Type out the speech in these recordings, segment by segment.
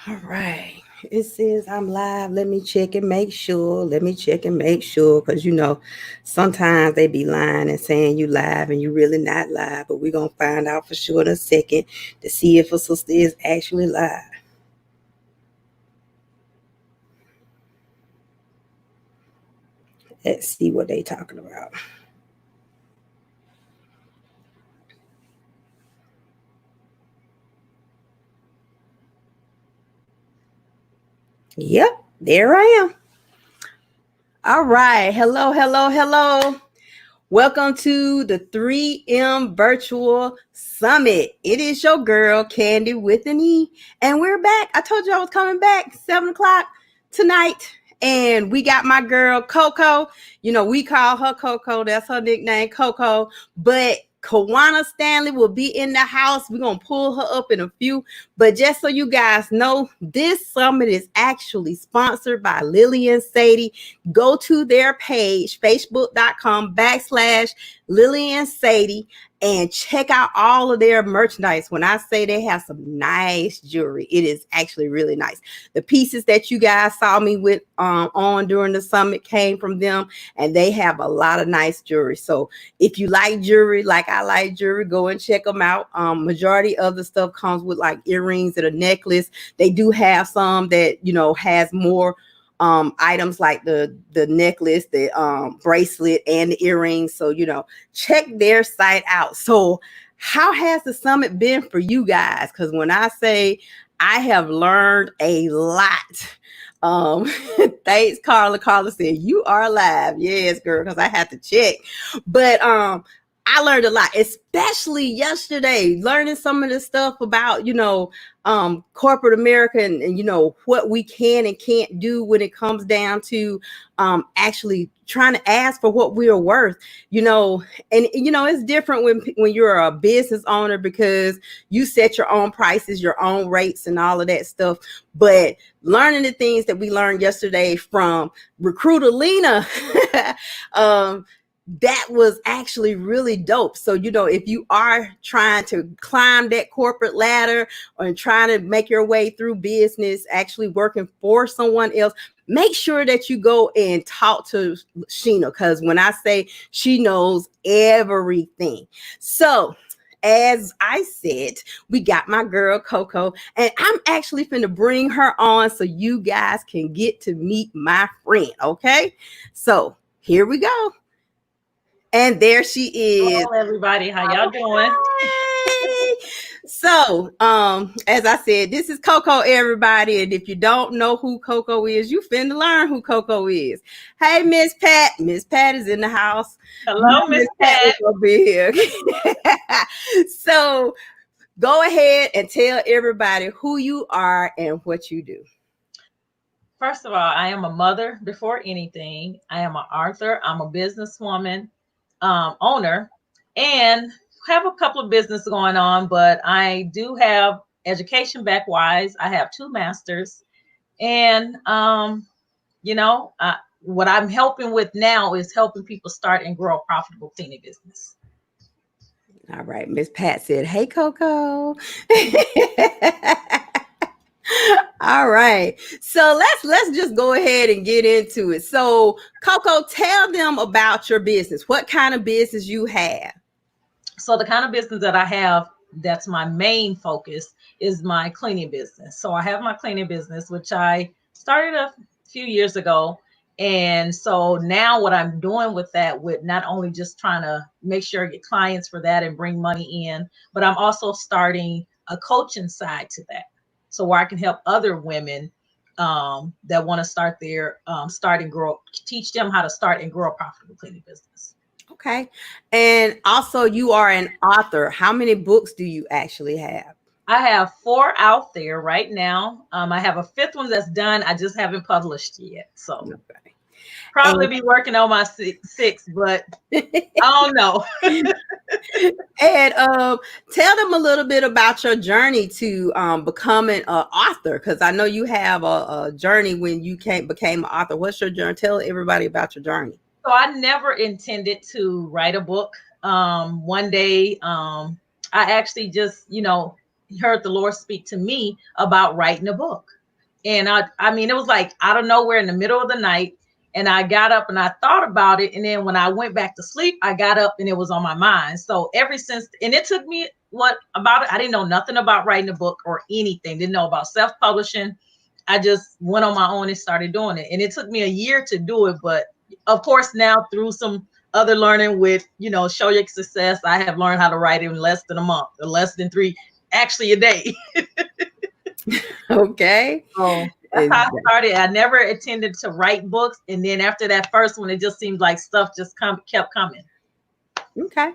All right. It says I'm live. Let me check and make sure. Let me check and make sure. Because, sometimes they be lying and saying you live and you really not live. But we're going to find out for sure in a second to see if a sister is actually live. Let's see what they talking about. Yep, there I am. All right. Hello, hello, hello. Welcome to the 3M Virtual Summit. It is your girl, Candy with an E. And we're back. I told you I was coming back 7 o'clock tonight. And we got my girl, Coco. We call her Coco. That's her nickname, Coco. But Cowano Stanley will be in the house. We're going to pull her up in a few. But just so you guys know, this summit is actually sponsored by Lily and Sadie. Go to their page, facebook.com/Lily and Sadie, and check out all of their merchandise. When I say they have some nice jewelry, it is actually really nice. The pieces that you guys saw me with on during the summit came from them, and they have a lot of nice jewelry. So if you like jewelry, like I like jewelry, go and check them out. Majority of the stuff comes with like earrings and a necklace. They do have some that has more items like the necklace, the bracelet, and the earrings. So check their site out. So how has the summit been for you guys? Because when I say I have learned a lot. Thanks, Carla. Carla said you are live. Yes, girl, because I had to check. But I learned a lot, especially yesterday, learning some of the stuff about, corporate America and what we can and can't do when it comes down to actually trying to ask for what we are worth, and it's different when you're a business owner because you set your own prices, your own rates and all of that stuff. But learning the things that we learned yesterday from recruiter Lena, that was actually really dope. So, if you are trying to climb that corporate ladder or trying to make your way through business, actually working for someone else, make sure that you go and talk to Sheena, because when I say she knows everything. So, as I said, we got my girl Coco, and I'm actually finna bring her on so you guys can get to meet my friend. Okay, so here we go. And there she is. Hello, everybody. How y'all doing? So, as I said, this is Coco, everybody. And if you don't know who Coco is, you finna learn who Coco is. Hey, Miss Pat. Miss Pat is in the house. Hello, Miss Pat. Over here. So, go ahead and tell everybody who you are and what you do. First of all, I am a mother before anything. I am an author. I'm a businesswoman, owner, and have a couple of business going on, but I do have education back-wise. I have 2 masters, and what I'm helping with now is helping people start and grow a profitable cleaning business. All right, Miss Pat said, "Hey, Coco." All right, so let's just go ahead and get into it. So, Coco, tell them about your business. What kind of business you have? So the kind of business that I have, that's my main focus, is my cleaning business. So I have my cleaning business, which I started a few years ago. And so now what I'm doing with that, with not only just trying to make sure I get clients for that and bring money in, but I'm also starting a coaching side to that. So where I can help other women that want to start start and grow, teach them how to start and grow a profitable cleaning business. Okay. And also you are an author. How many books do you actually have? I have 4 out there right now. I have a 5th one that's done. I just haven't published yet. So okay. Probably be working on my 6th, but I don't know. And tell them a little bit about your journey to becoming an author, because I know you have a journey when you became an author. What's your journey? Tell everybody about your journey. So I never intended to write a book. One day, I actually just, heard the Lord speak to me about writing a book. And I mean, it was like out of nowhere in the middle of the night. And I got up and I thought about it. And then when I went back to sleep, I got up and it was on my mind. So ever since, and it took me what about it? I didn't know nothing about writing a book or anything, didn't know about self-publishing. I just went on my own and started doing it. And it took me a year to do it. But of course, now through some other learning with, Show Your Success, I have learned how to write in less than a month, or less than 3, actually a day. Okay. So that's how I started. I never intended to write books. And then after that first one, it just seemed like stuff just kept coming. Okay.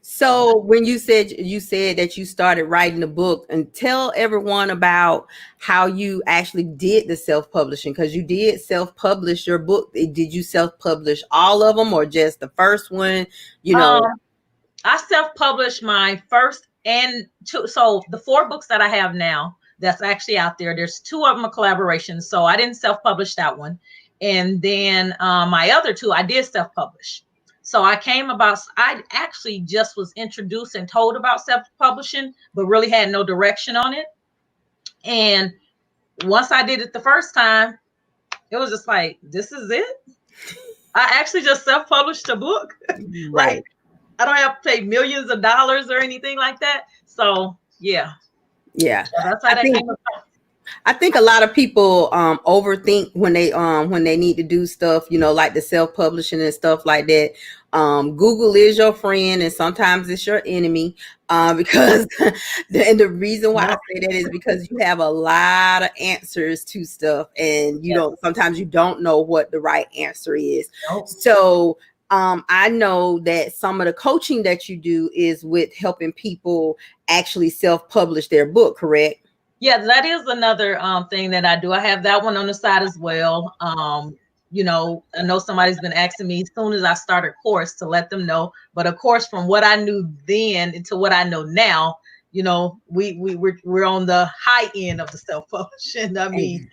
So when you said that you started writing the book, and tell everyone about how you actually did the self-publishing, because you did self-publish your book. Did you self-publish all of them or just the first one? I self-published my first and 2. So the 4 books that I have now that's actually out there, there's 2 of them a collaboration. So I didn't self-publish that one. And then my other 2, I did self-publish. So I actually just was introduced and told about self-publishing, but really had no direction on it. And once I did it the first time, it was just like, this is it. I actually just self-published a book. Right. I don't have to pay millions of dollars or anything like that. So yeah. Yeah. So that's how that came about. I think a lot of people overthink when they need to do stuff, like the self-publishing and stuff like that. Google is your friend and sometimes it's your enemy, because the reason why I say that is because you have a lot of answers to stuff, and sometimes you don't know what the right answer is. Nope. So I know that some of the coaching that you do is with helping people actually self-publish their book, correct? Yeah, that is another thing that I do. I have that one on the side as well. I know somebody's been asking me as soon as I start a course to let them know. But of course, from what I knew then to what I know now, we're on the high end of the self-publishing. I mean,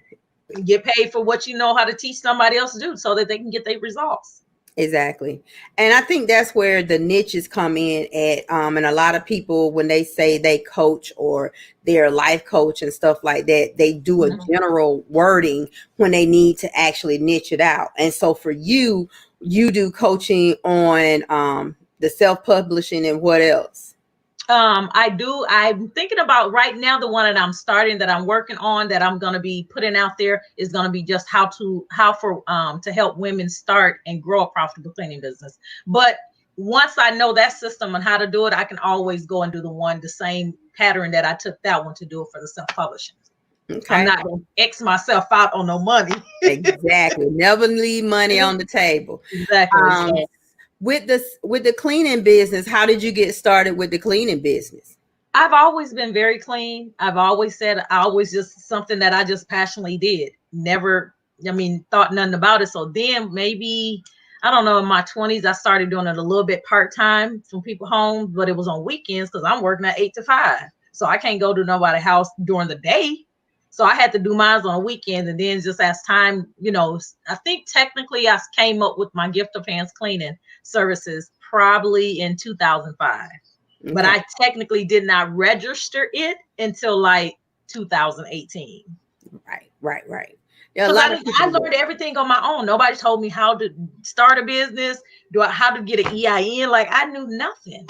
you get paid for what you know how to teach somebody else to do so that they can get their results. Exactly. And I think that's where the niches come in at. And a lot of people, when they say they coach or they're a life coach and stuff like that, they do a general wording when they need to actually niche it out. And so for you do coaching on the self-publishing, and what else? I do. I'm thinking about right now, the one that I'm starting, that I'm working on, that I'm going to be putting out there is going to be just how to help women start and grow a profitable cleaning business. But once I know that system and how to do it, I can always go and do the same pattern that I took that one to do it for the self-publishing. Okay. I'm not going to X myself out on no money. Exactly. Never leave money on the table. Exactly. With the cleaning business, how did you get started with the cleaning business? I've always been very clean. I've always said just something that I just passionately did. Never, thought nothing about it. So then maybe, I don't know, in my 20s, I started doing it a little bit part-time from people home, but it was on weekends because I'm working at 8 to 5. So I can't go to nobody's house during the day. So I had to do mine on a weekend, and then just as time, I think technically I came up with my gift of hands cleaning services probably in 2005. Okay. But I technically did not register it until like 2018. Right. Yeah, I learned everything on my own. Nobody told me how to start a business, how to get an EIN. Like, I knew nothing.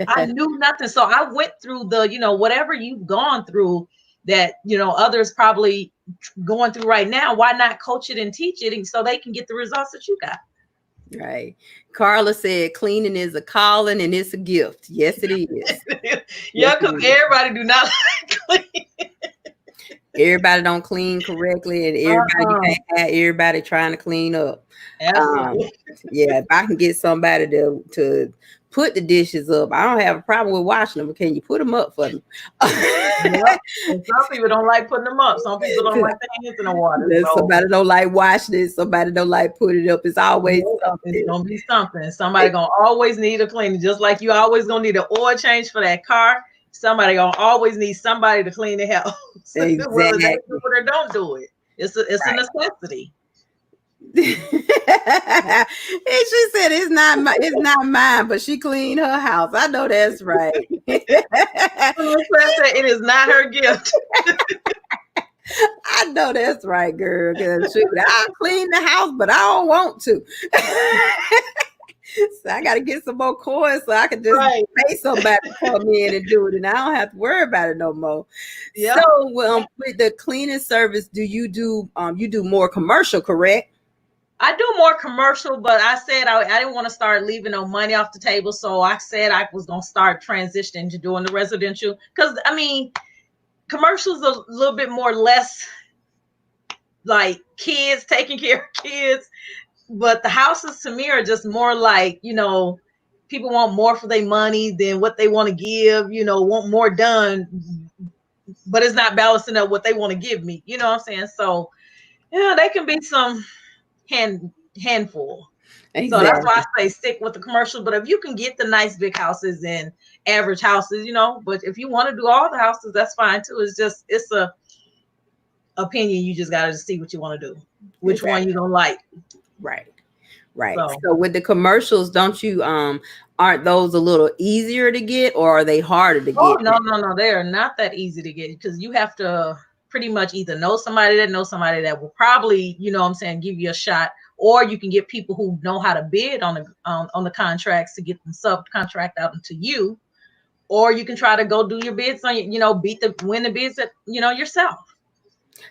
I knew nothing. So I went through whatever you've gone through that, others probably going through right now. Why not coach it and teach it so they can get the results that you got? Right. Carla said cleaning is a calling and it's a gift. Yes, it is. Yeah, because everybody do not like clean. Everybody don't clean correctly, and everybody you can't have everybody trying to clean up. Yeah, if I can get somebody to put the dishes up, I don't have a problem with washing them, but can you put them up for me? Yep. And some people don't like putting them up. Some people don't like the hands in the water. So. Somebody don't like washing it. Somebody don't like putting it up. It's always something. It's gonna be something. Somebody gonna always need a cleaning, just like you always gonna need an oil change for that car. Somebody gonna always need somebody to clean the house. Exactly. Whether they do it or don't do it, it's a necessity. And she said it's not mine, but she cleaned her house. I know that's right. It is not her gift. I know that's right, girl. Cause shoot, I'll clean the house, but I don't want to. So I got to get some more coins so I can just Right. pay somebody to come in and do it, and I don't have to worry about it no more. So, Yep. with the cleaning service, do you do more commercial, correct? I do more commercial, but I said I didn't want to start leaving no money off the table. So I said I was going to start transitioning to doing the residential. Because, I mean, commercials a little bit more less like kids, taking care of kids. But the houses to me are just more like, people want more for their money than what they want to give, want more done, but it's not balancing up what they want to give me. You know what I'm saying? So, yeah, they can be some handful. So that's why Exactly. I say stick with the commercial. But if you can get the nice big houses and average houses, but if you want to do all the houses, that's fine too. It's a opinion. You just gotta see what you want to do, which one you Exactly. don't like. Right. Right. So, So with the commercials, don't you aren't those a little easier to get, or are they harder to oh get no, now? no, no, they are not that easy to get because you have to pretty much either know somebody that knows somebody that will probably, what I'm saying, give you a shot, or you can get people who know how to bid on the contracts to get them subcontract out into you, or you can try to go do your bids on win the bids at yourself.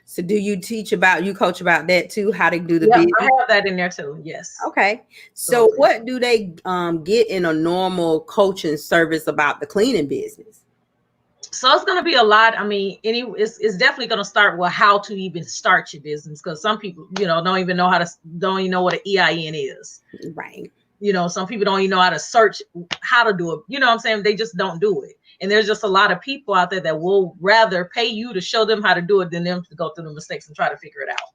So do you coach about that too, how to do the Yep, I bidding? have that in there too. Yes. Okay. So So what do they get in a normal coaching service about the cleaning business? it's going to be a lot. I mean, it's definitely going to start with how to even start your business because some people, don't even know what an EIN is. Right. Some people don't even know how to search how to do it. You know what I'm saying? They just don't do it. And there's just a lot of people out there that will rather pay you to show them how to do it than them to go through the mistakes and try to figure it out.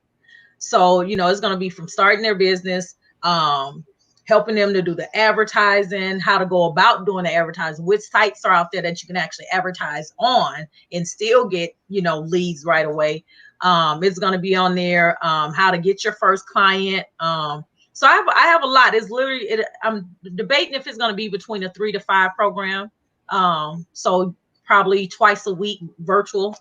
So, it's going to be from starting their business, helping them to do the advertising, how to go about doing the advertising, which sites are out there that you can actually advertise on and still get, leads right away. It's going to be on there, how to get your first client. So I have a lot. It's literally, I'm debating if it's going to be between a 3 to 5 program. So probably twice a week virtual.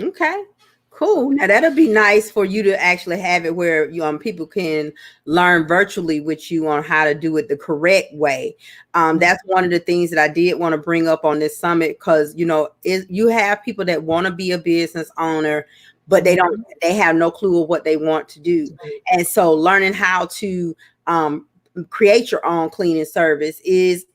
Okay. So Cool. Now that'll be nice for you to actually have it where people can learn virtually with you on how to do it the correct way. That's one of the things that I did want to bring up on this summit because you have people that want to be a business owner, but they have no clue of what they want to do, and so learning how to create your own cleaning service is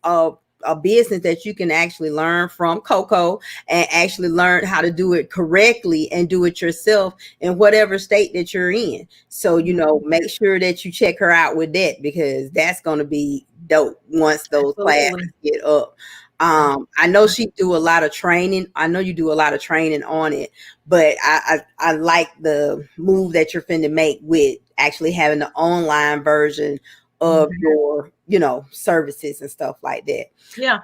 a business that you can actually learn from Coco and actually learn how to do it correctly and do it yourself in whatever state that you're in. So, make sure that you check her out with that because that's going to be dope once those absolutely. classes get up. I know she do a lot of training. I know you do a lot of training on it, but I like the move that you're finna make with actually having the online version of your services and stuff like that. Yeah.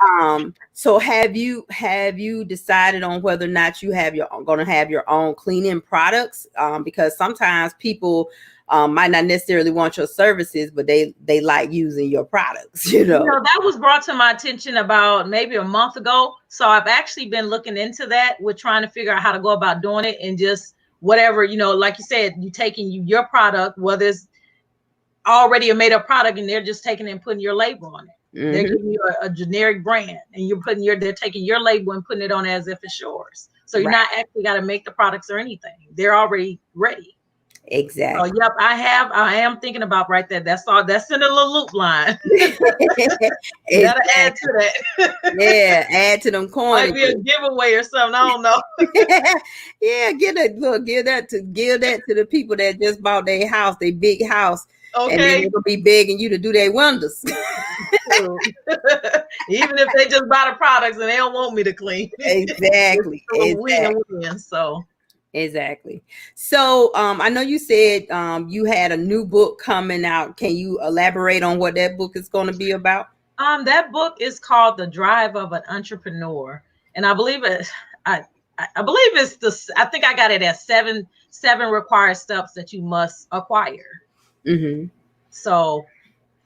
So have you decided on whether or not you have your going to have your own cleaning products? Because sometimes people might not necessarily want your services, but they like using your products. That was brought to my attention about maybe a month ago. So I've actually been looking into that. We're trying to figure out how to go about doing it and just whatever, like you said, you taking your product, whether it's already a made up product and they're just taking it and putting your label on it. They're Mm-hmm. giving you a generic brand and they're taking your label and putting it on as if it's yours. So you're Right. not actually got to make the products or anything. They're already ready. So Exactly. yep, I am thinking about right there. That's all. That's in the little loop line. Gotta add Exactly. to that. Yeah. Add to them Might coins. be a giveaway or something. I don't know. Yeah, give that to the people that just bought their house, their big house, and then Okay. they're gonna be begging you to do their wonders. Even if they just buy the products and they don't want me to clean, it's Exactly. still a Exactly. win-win. So Exactly. So I know you said you had a new book coming out. Can you elaborate on what that book is going to be about? that book is called The Drive of an Entrepreneur, and I believe it. I I believe it's I think I got it at seven required steps that you must acquire. Mm-hmm. So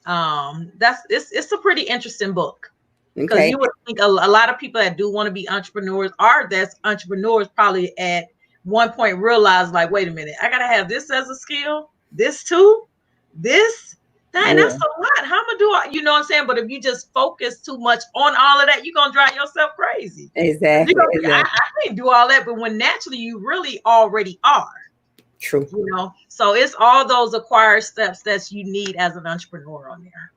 it's a pretty interesting book because Okay. you would think a lot of people that do want to be entrepreneurs are that's entrepreneurs probably at one point realized, like, wait a minute, I gotta have this as a skill, this too, this. Dang, Yeah, that's a lot. How am I do I, you know what I'm saying? But if you just focus too much on all of that, you're gonna drive yourself crazy. You're exactly, gonna be, exactly. I can't do all that, but when naturally you really already are, True. you know. So it's all those acquired steps that you need as an entrepreneur on there.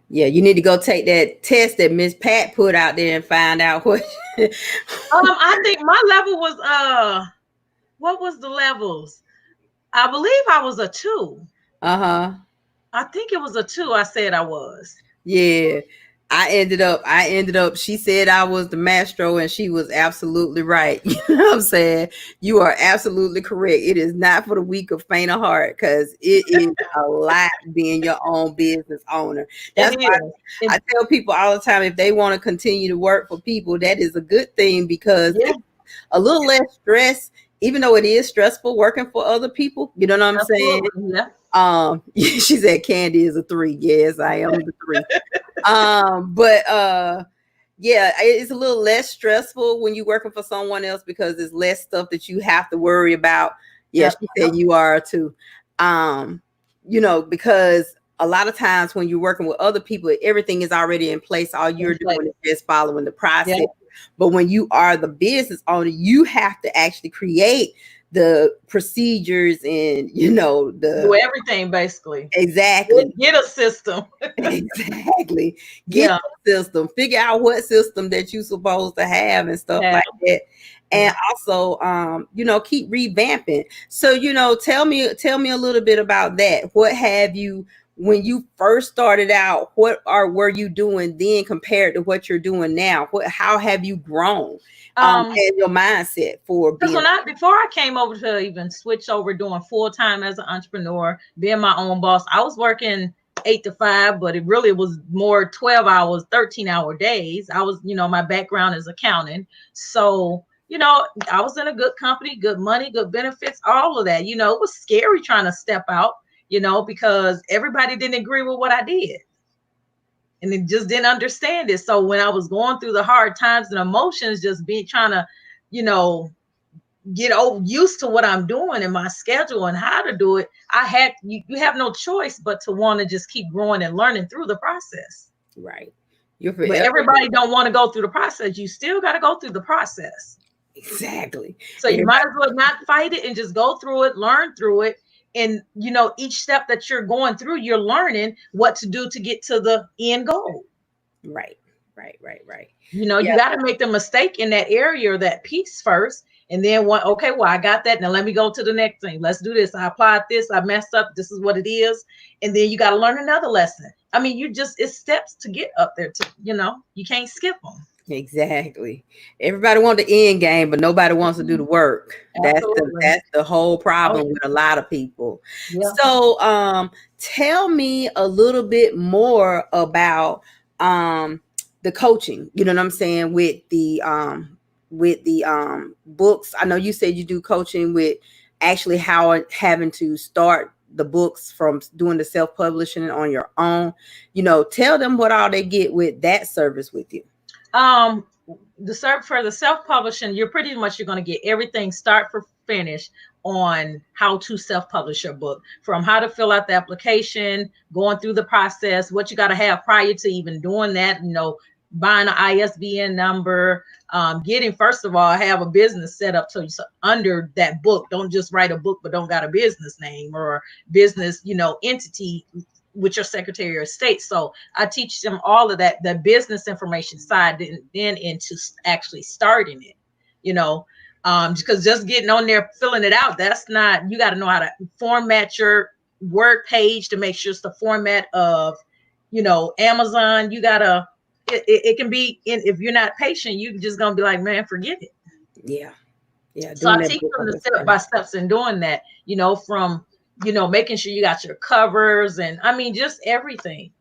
Yeah, you need to go take that test that Miss Pat put out there and find out what. I think my level was what was the levels? I believe I was a 2. Uh-huh. I think it was a 2 I said I was. Yeah. I ended up, she said I was the maestro and she was absolutely right. You know what I'm saying? You are absolutely correct. It is not for the weak of faint of heart because it is a lot being your own business owner. It That's why is. I tell people all the time, if they want to continue to work for people, that is a good thing because Yeah, it's a little less stress, even though it is stressful working for other people. You know what I'm saying? absolutely. Yeah. She said Candy is a 3. Yes, I am the 3. But yeah, it's a little less stressful when you're working for someone else because there's less stuff that you have to worry about. Yeah, Yeah. she said you are too. Um, because a lot of times when you're working with other people, everything is already in place. All In you're place. doing is just following the Yeah. process. But when you are the business owner, you have to actually create the procedures and Do the everything basically. exactly. Get a system. Exactly. Get Yeah. the system. Figure out what system that you're supposed to have and stuff Yeah. like that. And Yeah. also, keep revamping. So, tell me a little bit about that. What have you when you first started out? Were you doing then compared to what you're doing now? How have you grown? Um, And your mindset for because being before I came over to even switch over doing full time as an entrepreneur, being my own boss, I was working 8 to 5, but it really was more 12 hours, 13-hour days. I was, my background is accounting. So, I was in a good company, good money, good benefits, all of that. It was scary trying to step out, because everybody didn't agree with what I did. And it just didn't understand it. So when I was going through the hard times and emotions, just being trying to, you know, get used to what I'm doing and my schedule and how to do it, I had you have no choice but to want to just keep growing and learning through the process. right. You're But forever everybody don't want to go through the process. You still got to go through the process. exactly. So you might as well not fight it and just go through it, learn through it. And each step that you're going through, you're learning what to do to get to the end goal. Right, right, right, right. You Yeah, got to make the mistake in that area or that piece first. And then okay, well, I got that. Now let me go to the next thing. Let's do this. I applied this. I messed up. This is what it is. And then you got to learn another lesson. I mean, it's steps to get up there you can't skip them. exactly. Everybody want the end game, but nobody wants to do the work. That's the Absolutely. that's the whole Oh, problem with a lot of people. yeah. So, tell me a little bit more about the coaching. You know what I'm saying with the books. I know you said you do coaching with actually how having to start the books from doing the self-publishing on your own. Tell them what all they get with that service with you. Um, for the self-publishing, you're going to get everything start for finish on how to self-publish your book, from how to fill out the application, going through the process, what you got to have prior to even doing that, buying an ISBN number, getting, first of all, have a business set up so under that book. Don't just write a book but don't got a business name or business entity with your Secretary of State. So I teach them all of that, the business information side, then into actually starting it, because just getting on there, filling it out, that's not, you got to know how to format your word page to make sure it's the format of, Amazon. You got to, it can be, if you're not patient, you just going to be like, man, forget it. Yeah. Yeah. So I Doing that teach book them on the this step by steps in doing that, from, making sure you got your covers and I mean, just everything.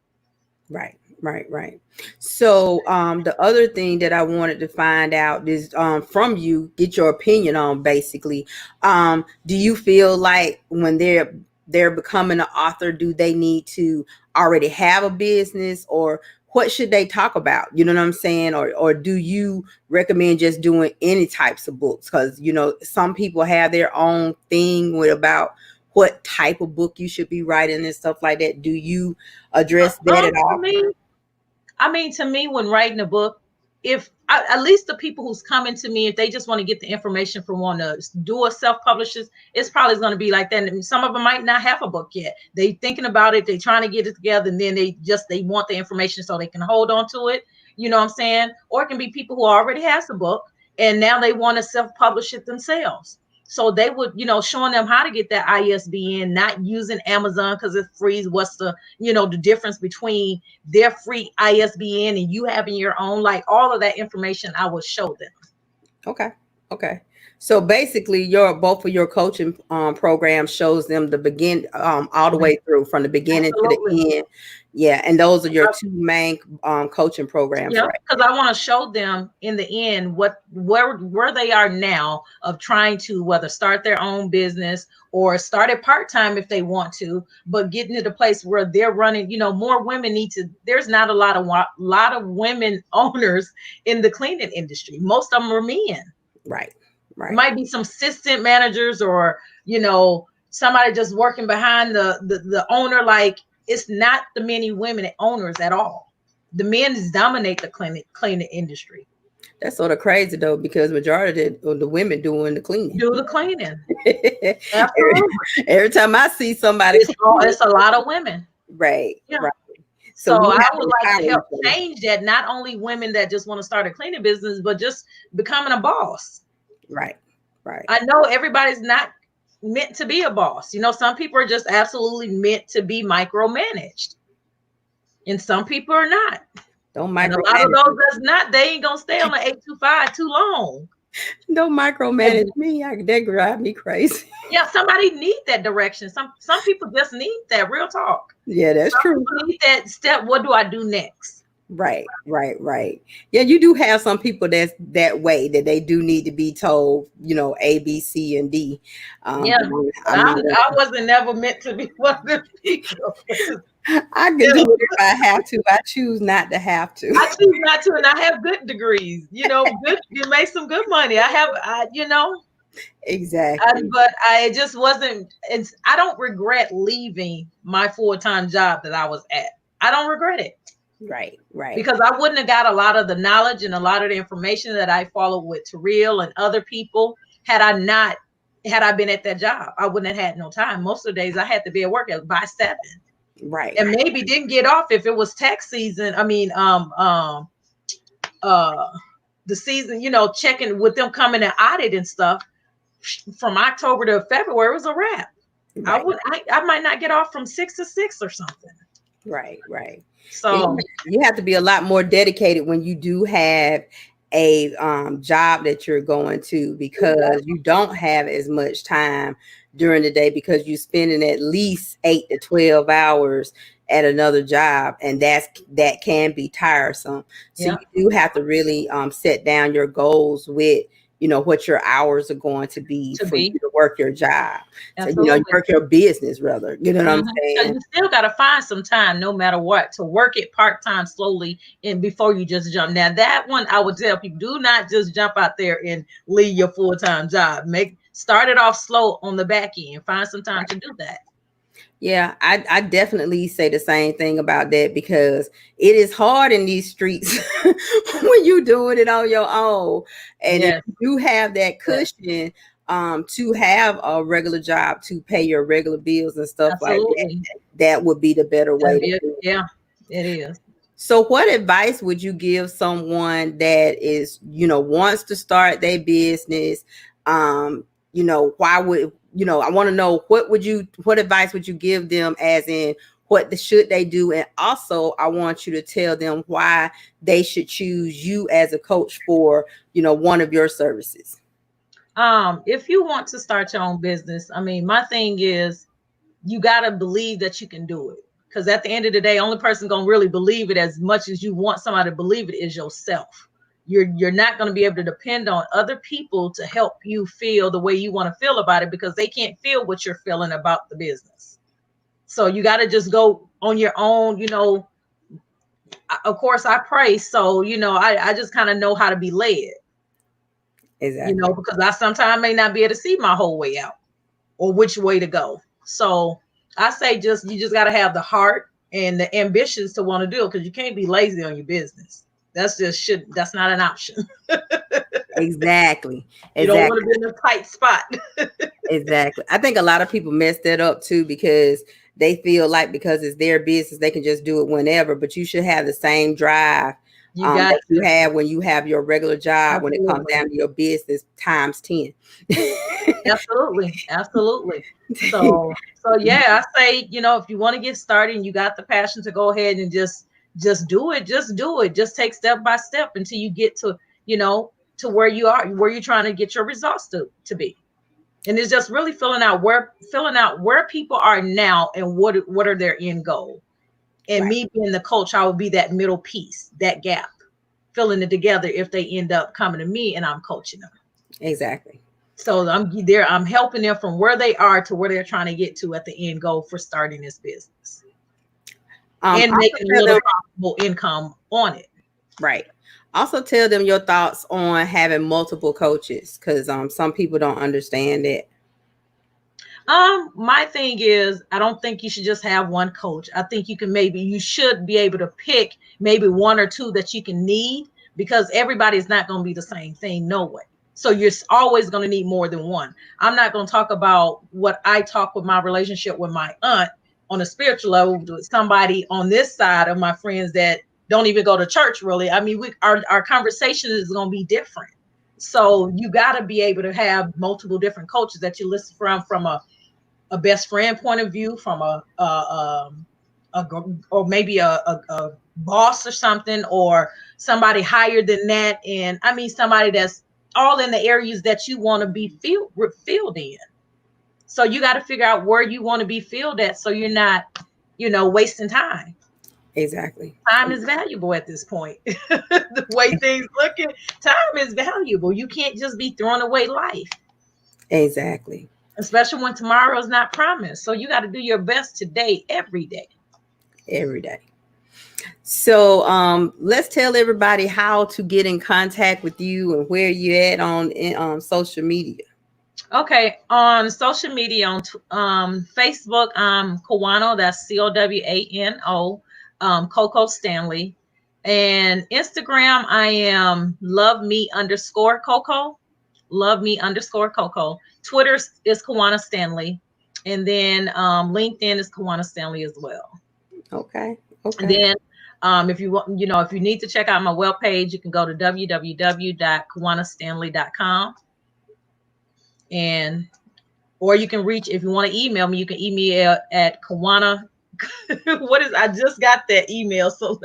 Right, right, right. So the other thing that I wanted to find out is from you, get your opinion on basically. Do you feel like when they're becoming an author, do they need to already have a business, or what should they talk about? You know what I'm saying? Or do you recommend just doing any types of books? Because some people have their own thing with about what type of book you should be writing and stuff like that. Do you address that at To all? me, to me, when writing a book, if at least the people who's coming to me, if they just want to get the information from one to do a self-publishes, it's probably going to be like that. And some of them might not have a book yet. They thinking about it, they trying to get it together, and then they want the information so they can hold on to it. You know what I'm saying? Or it can be people who already has a book and now they want to self-publish it themselves. So they would, showing them how to get that ISBN, not using Amazon because it's free. What's the difference between their free ISBN and you having your own, like all of that information I will show them. Okay. Okay. So basically, your both of your coaching programs shows them the begin all the way through from the beginning to Absolutely. the end. Yeah, and those are your two main coaching programs, Yeah, right? because I want to show them in the end where they are now of trying to whether start their own business or start it part-time if they want to, but getting to the place where they're running, more women need to, there's not a lot of women owners in the cleaning industry. Most of them are men. Right. It Right. might be some assistant managers or, somebody just working behind the owner. Like it's not the many women owners at all. The men dominate the cleaning industry. That's sort of crazy though, because majority of the women doing the cleaning. Do the cleaning. every, Absolutely. every time I see somebody cleaning, It's a lot of women. right, Yeah. right. So So we I have would to like to empower help each other. change that. Not only women that just want to start a cleaning business, but just becoming a boss. Right, right, I know everybody's not meant to be a boss. Some people are just absolutely meant to be micromanaged, and some people are not. don't And a lot of micromanage those me. that's not, they ain't gonna stay on the 825 too long. Don't And micromanage me. That drive me crazy. yeah, somebody need that direction. Some people just need that real talk. Yeah, that's Some true. people need that step. What do I do next? Right, right, right. Yeah, you do have some people that's that way that they do need to be told, A, B, C, and D. Yeah, But but I'm not. I wasn't never meant to be one of the people. I can do it if I have to. I choose not to have to. I choose not to, and I have good degrees. Good. You make some good money. Exactly. But I just wasn't. I don't regret leaving my full-time job that I was at. I don't regret it Right, right, because I wouldn't have got a lot of the knowledge and a lot of the information that I followed with Terrell and other people had I been at that job. I wouldn't have had no time. Most of the days I had to be at work by 7, right, and maybe didn't get off if it was tax season. I mean, the season, checking with them coming and audit and stuff from October to February was a wrap. right, I might not get off from 6 to 6 or something. right, right. Yeah, So you have to be a lot more dedicated when you do have a job that you're going to, because you don't have as much time during the day because you're spending at least 8 to 12 hours at another job, and that can be tiresome. So yeah, you do have to really set down your goals with what your hours are going to be to for you be to work your job. So absolutely. work your business rather. You know what I'm Because saying? you still got to find some time, no matter what, to work it part time slowly, and before you just jump. Now that one, I would tell people: do not just jump out there and leave your full time job. Start it off slow on the back end. Find some time to do that. Yeah, I definitely say the same thing about that, because it is hard in these streets when you doing it on your own. And if Yes, you have that yes, cushion to have a regular job to pay your regular bills and stuff like that, absolutely. that would be the better way That'd to be do it. yeah, it is. So what advice would you give someone that is, wants to start their business? Why would, I want to know what advice would you give them, as in should they do? And also I want you to tell them why they should choose you as a coach for, one of your services. If you want to start your own business, I mean, my thing is you got to believe that you can do it. Because at the end of the day, only person going to really believe it as much as you want somebody to believe it is yourself. You're not going to be able to depend on other people to help you feel the way you want to feel about it, because they can't feel what you're feeling about the business. So you got to just go on your own, of course I pray. So, I just kind of know how to be led, Exactly. because I sometimes may not be able to see my whole way out or which way to go. So I say you just got to have the heart and the ambitions to want to do it, because you can't be lazy on your business. That's not an option. Exactly. You don't want to Exactly. be in a tight spot. Exactly. I think a lot of people mess that up too, because they feel like because it's their business, they can just do it whenever. But you should have the same drive You got that you have when you have your regular job, when it comes absolutely. down to your business times 10. Absolutely. So yeah, I say, if you want to get started and you got the passion to go ahead and just do it, just do it. Just take step by step until you get to where you're trying to get your results to be. And it's just really filling out where people are now and what are their end goal. And Right. me being the coach, I would be that middle piece, that gap, filling it together if they end up coming to me and I'm coaching them. Exactly. So I'm helping them from where they are to where they're trying to get to at the end goal for starting this business and Also making a tell little them, profitable income on it. right. Also tell them your thoughts on having multiple coaches, because some people don't understand it. My thing is, I don't think you should just have one coach. I think you should be able to pick maybe one or two that you can need, because everybody's not going to be the same thing. No way. So you're always going to need more than one. I'm not going to talk about what I talk with my relationship with my aunt on a spiritual level with somebody on this side of my friends that don't even go to church really. I mean, our conversation is going to be different. So you got to be able to have multiple different coaches that you listen from a best friend point of view, from or maybe a boss or something, or somebody higher than that, and I mean somebody that's all in the areas that you want to be filled in. So you got to figure out where you want to be filled at, so you're not wasting time. Exactly. Time is valuable at this point. The way things looking, time is valuable. You can't just be throwing away life, Exactly. especially when tomorrow's not promised. So you got to do your best today, every day. Every day. So let's tell everybody how to get in contact with you and where you at on social media. Okay, on social media, on Facebook, Cowano, that's Cowano, Coco Stanley, and Instagram, I am love me underscore Coco. Twitter is Cowano Stanley, and then LinkedIn is Cowano Stanley as well. Okay. And Okay. then if you want, if you need to check out my webpage, you can go to www.cowanostanley.com, and or you can reach, if you want to email me, you can email at Cowano. I just got that email, so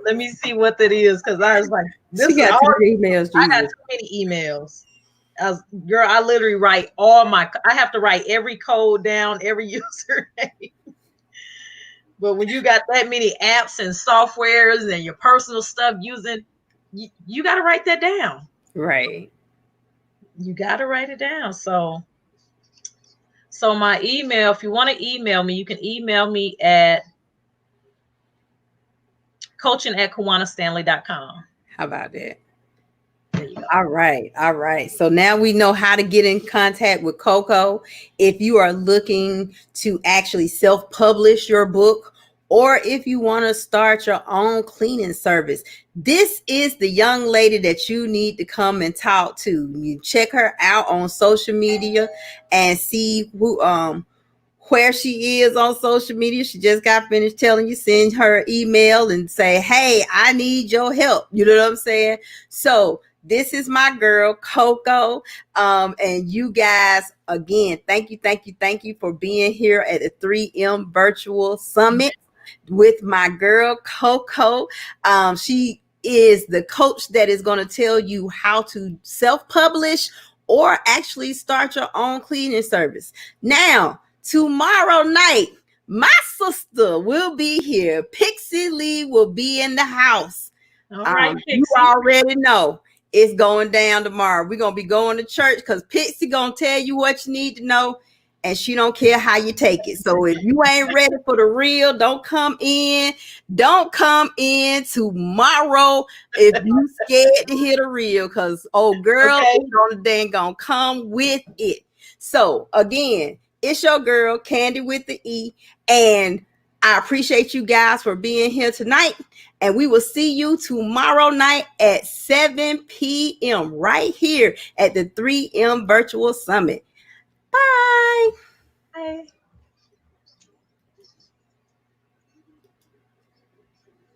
let me see what that is, because I was like, She this is got all, too many emails, I got Jesus. too many emails. Girl, I literally I have to write every code down, every username. But when you got that many apps and softwares and your personal stuff using, you got to write that down. Right. You got to write it down. So my email, if you want to email me, you can email me at coaching@cowanostanley.com. How about that? There you go. All right. All right. So now we know how to get in contact with Coco. If you are looking to actually self-publish your book, or if you want to start your own cleaning service, this is the young lady that you need to come and talk to. You check her out on social media and see where she is on social media. She just got finished telling you, send her email and say, hey, I need your help. You know what I'm saying? So this is my girl, Coco. And you guys, again, thank you for being here at the 3M Virtual Summit with my girl, Coco. She is the coach that is going to tell you how to self-publish or actually start your own cleaning service. Now, tomorrow night, my sister will be here. Pixie Lee will be in the house. All right, You Pixie. already know it's going down tomorrow. We're going to be going to church because Pixie going to tell you what you need to know. and she don't care how you take it. So if you ain't ready for the real, don't come in. Don't come in tomorrow if you scared to hear the real, because oh girl Okay. is gonna then gonna come with it. So again, it's your girl Candy with the E, and I appreciate you guys for being here tonight. And we will see you tomorrow night at 7 p.m. right here at the 3M Virtual Summit. Bye. Bye.